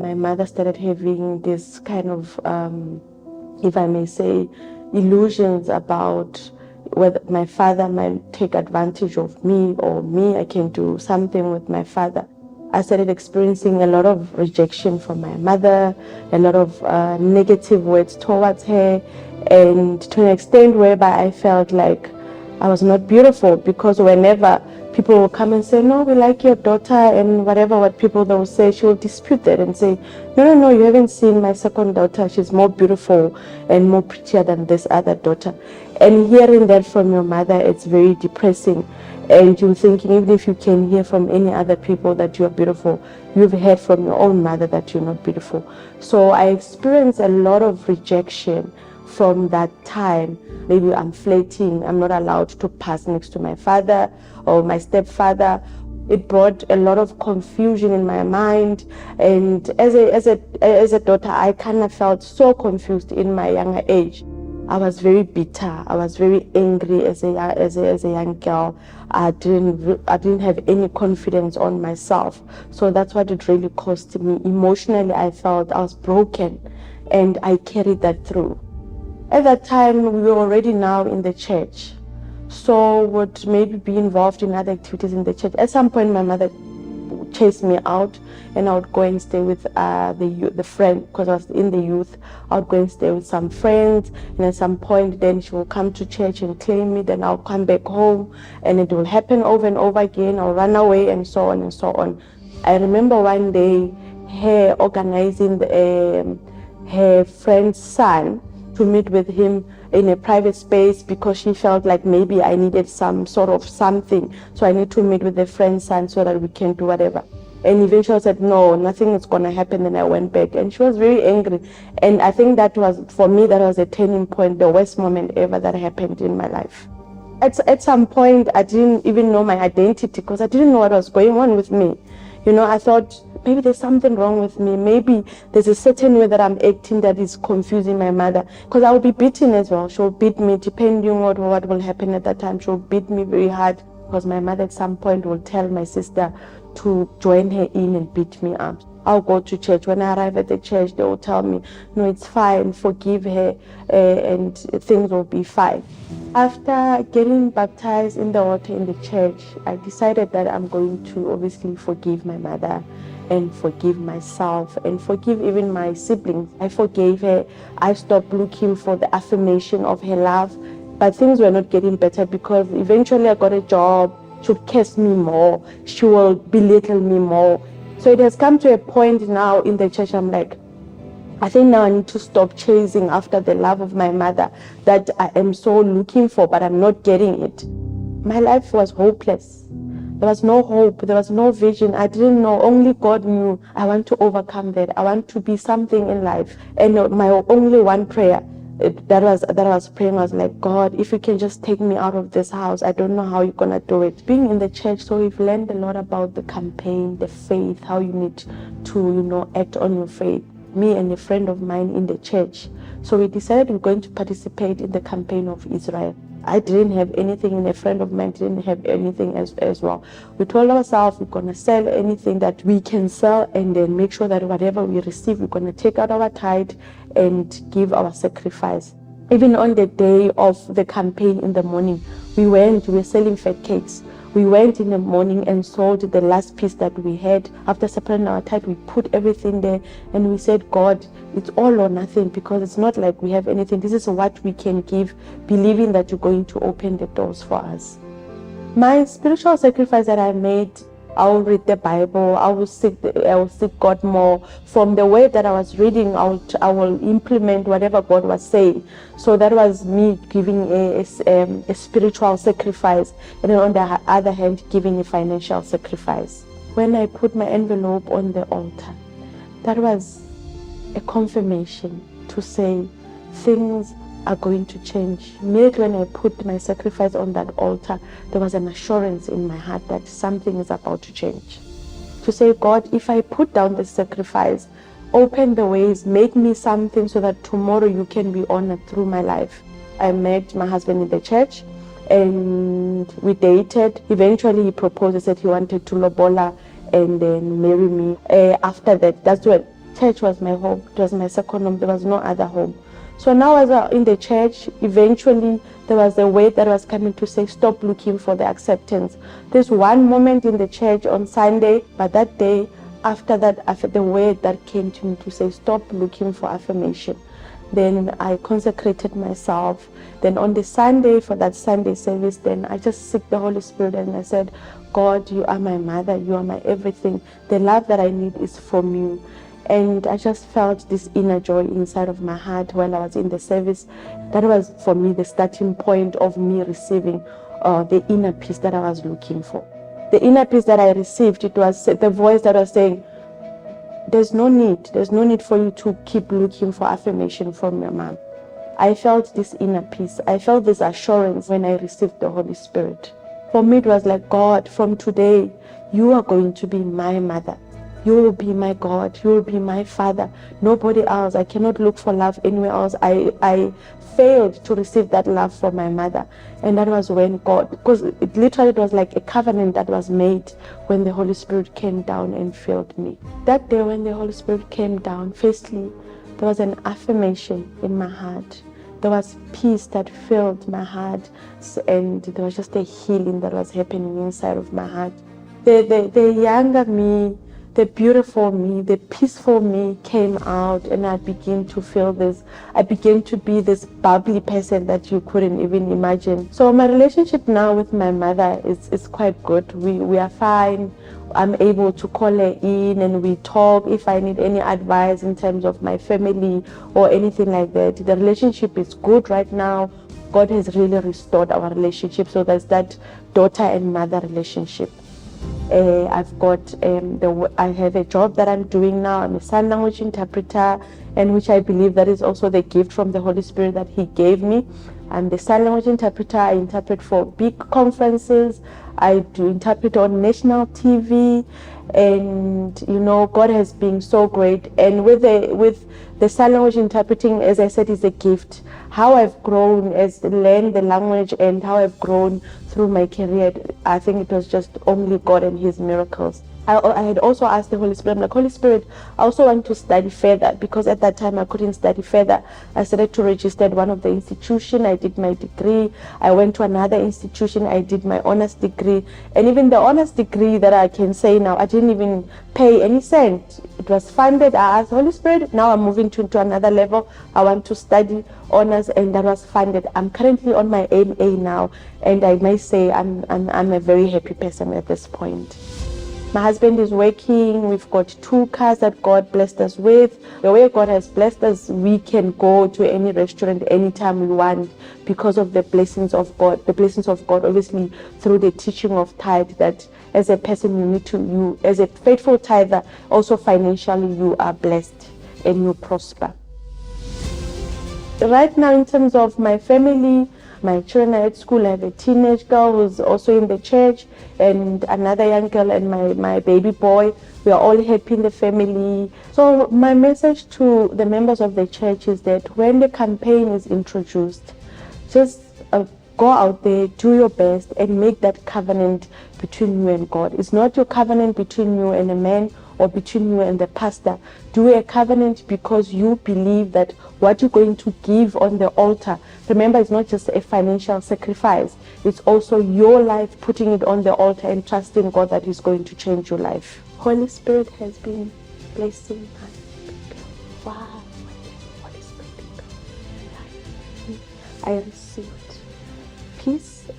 My mother started having this kind of, if I may say, illusions about whether my father might take advantage of me or me, I can do something with my father. I started experiencing a lot of rejection from my mother, a lot of negative words towards her, and to an extent whereby I felt like I was not beautiful, because whenever people will come and say, no, we like your daughter, and what people they will say, she will dispute that and say, no, you haven't seen my second daughter. She's more beautiful and more prettier than this other daughter. And hearing that from your mother, it's very depressing. And you're thinking, even if you can hear from any other people that you are beautiful, you've heard from your own mother that you're not beautiful. So I experienced a lot of rejection from that time. Maybe I'm flirting, I'm not allowed to pass next to my father or my stepfather. It brought a lot of confusion in my mind, and as a daughter, I kind of felt so confused in my younger age. I was very bitter. I was very angry as a young girl. I didn't have any confidence on myself. So that's what it really cost me. Emotionally, I felt I was broken, and I carried that through. At that time, we were already now in the church, so would maybe be involved in other activities in the church. At some point, my mother chased me out, and I would go and stay with the friend, because I was in the youth. I would go and stay with some friends, and at some point, then she will come to church and claim me. Then I'll come back home, and it will happen over and over again. I'll run away, and so on and so on. I remember one day her organizing her friend's son to meet with him in a private space, because she felt like maybe I needed some sort of something. So I need to meet with a friend's son so that we can do whatever. And eventually I said, no, nothing is going to happen. Then I went back, and she was very angry. And I think that was, for me, that was a turning point, the worst moment ever that happened in my life. At some point, I didn't even know my identity, because I didn't know what was going on with me. You know, I thought, maybe there's something wrong with me. Maybe there's a certain way that I'm acting that is confusing my mother. Because I will be beaten as well. She'll beat me, depending on what will happen at that time. She'll beat me very hard, because my mother at some point will tell my sister to join her in and beat me up. I'll go to church. When I arrive at the church, they will tell me, no, it's fine, forgive her, and things will be fine. After getting baptized in the water in the church, I decided that I'm going to obviously forgive my mother and forgive myself and forgive even my siblings. I forgave her. I stopped looking for the affirmation of her love, but things were not getting better, because eventually I got a job. She would curse me more. She will belittle me more. So it has come to a point now in the church, I'm like, I think now I need to stop chasing after the love of my mother that I am so looking for, but I'm not getting it. My life was hopeless. There was no hope. There was no vision. I didn't know. Only God knew. I want to overcome that. I want to be something in life. And my only one prayer that I was praying was like, God, if you can just take me out of this house, I don't know how you're going to do it. Being in the church, so we've learned a lot about the campaign, the faith, how you need to, act on your faith. Me and a friend of mine in the church. So we decided we're going to participate in the campaign of Israel. I didn't have anything, and a friend of mine didn't have anything as well. We told ourselves we're going to sell anything that we can sell, and then make sure that whatever we receive, we're going to take out our tithe and give our sacrifice. Even on the day of the campaign in the morning, we were selling fat cakes. We went in the morning and sold the last piece that we had. After separating our tithe, we put everything there, and we said, God, it's all or nothing, because it's not like we have anything. This is what we can give, believing that you're going to open the doors for us. My spiritual sacrifice that I made, I will read the Bible. I will seek God more. From the way that I was reading, I will implement whatever God was saying. So that was me giving a spiritual sacrifice, and then on the other hand, giving a financial sacrifice. When I put my envelope on the altar, that was a confirmation to say things are going to change. Immediately when I put my sacrifice on that altar, there was an assurance in my heart that something is about to change. To say, God, if I put down the sacrifice, open the ways, make me something so that tomorrow you can be honored through my life. I met my husband in the church, and we dated. Eventually he proposed. He said he wanted to lobola and then marry me. After that, that's when Church was my home. It was my second home. There was no other home. So now as I was in the church, eventually there was a word that was coming to say, stop looking for the acceptance. There's one moment in the church on Sunday, but that day, after the word that came to me to say, stop looking for affirmation. Then I consecrated myself. Then on the Sunday, for that Sunday service, then I just seek the Holy Spirit and I said, God, you are my mother, you are my everything. The love that I need is from you. And I just felt this inner joy inside of my heart while I was in the service. That was for me the starting point of me receiving the inner peace that I was looking for. The inner peace that I received, it was the voice that was saying, there's no need for you to keep looking for affirmation from your mom. I felt this inner peace. I felt this assurance when I received the Holy Spirit. For me, it was like, God, from today, you are going to be my mother. You will be my God. You will be my father. Nobody else. I cannot look for love anywhere else. I failed to receive that love from my mother. And that was when God, because it literally was like a covenant that was made when the Holy Spirit came down and filled me. That day when the Holy Spirit came down, firstly, there was an affirmation in my heart. There was peace that filled my heart, and there was just a healing that was happening inside of my heart. The younger me, the beautiful me, the peaceful me came out, and I began to feel this. I began to be this bubbly person that you couldn't even imagine. So my relationship now with my mother is quite good. We are fine. I'm able to call her in and we talk if I need any advice in terms of my family or anything like that. The relationship is good right now. God has really restored our relationship. So there's that daughter and mother relationship. I've got I have a job that I'm doing now. I'm a sign language interpreter, and which I believe that is also the gift from the Holy Spirit that He gave me. I'm the sign language interpreter. I interpret for big conferences. I do interpret on national TV, and you know, God has been so great. And with the sign language interpreting, as I said, is a gift. How I've grown as learned the language and how I've grown through my career, I think it was just only God and His miracles. I had also asked the Holy Spirit, I'm like, Holy Spirit, I also want to study further, because at that time I couldn't study further. I started to register at one of the institutions. I did my degree. I went to another institution. I did my honors degree. And even the honors degree that I can say now, I didn't even pay any cent. It was funded. I asked Holy Spirit, now I'm moving to another level. I want to study honors, and that was funded. I'm currently on my MA now, and I may say I'm a very happy person at this point. My husband is working. We've got 2 cars that God blessed us with. The way God has blessed us, we can go to any restaurant anytime we want because of the blessings of God. The blessings of God, obviously, through the teaching of tithe, that as a person you as a faithful tither, also financially you are blessed and you prosper. Right now, in terms of my family, my children are at school. I have a teenage girl who's also in the church, and another young girl, and my baby boy. We are all happy in the family. So my message to the members of the church is that when the campaign is introduced, just go out there, do your best, and make that covenant between you and God. It's not your covenant between you and a man or between you and the pastor. Do a covenant because you believe that what you're going to give on the altar, remember, it's not just a financial sacrifice. It's also your life, putting it on the altar and trusting God that He's going to change your life. Holy Spirit has been blessing my people. Wow. Holy Spirit, I received peace